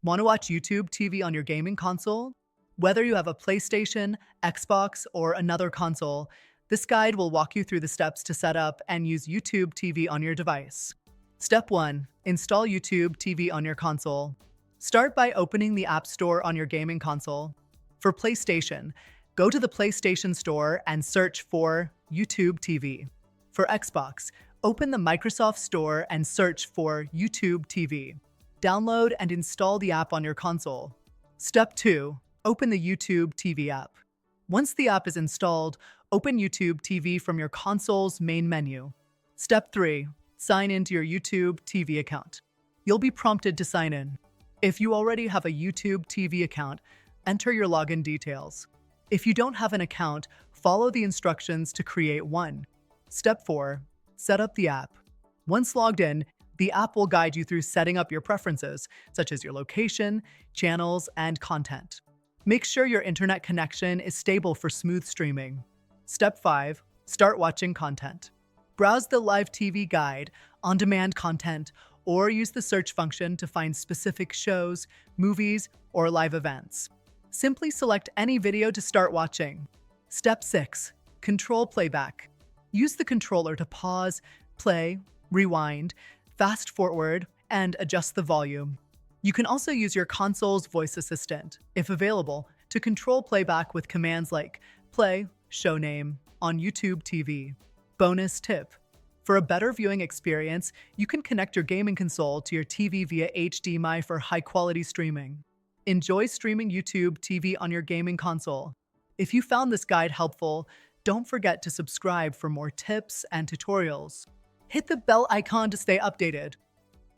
Want to watch YouTube TV on your gaming console? Whether you have a PlayStation, Xbox, or another console, this guide will walk you through the steps to set up and use YouTube TV on your device. Step 1. Install YouTube TV on your console. Start by opening the App Store on your gaming console. For PlayStation, go to the PlayStation Store and search for YouTube TV. For Xbox, open the Microsoft Store and search for YouTube TV. Download and install the app on your console. Step 2. Open the YouTube TV app. Once the app is installed, open YouTube TV from your console's main menu. Step 3. Sign into your YouTube TV account. You'll be prompted to sign in. If you already have a YouTube TV account, enter your login details. If you don't have an account, follow the instructions to create one. Step 4. Set up the app. Once logged in, the app will guide you through setting up your preferences, such as your location, channels, and content. Make sure your internet connection is stable for smooth streaming. Step 5. Start watching content. Browse the live TV guide, on-demand content, or use the search function to find specific shows, movies, or live events. Simply select any video to start watching. Step 6. Control playback. Use the controller to pause, play, rewind, fast forward, and adjust the volume. You can also use your console's voice assistant, if available, to control playback with commands like play, show name, on YouTube TV. Bonus tip. For a better viewing experience, you can connect your gaming console to your TV via HDMI for high-quality streaming. Enjoy streaming YouTube TV on your gaming console. If you found this guide helpful, don't forget to subscribe for more tips and tutorials. Hit the bell icon to stay updated.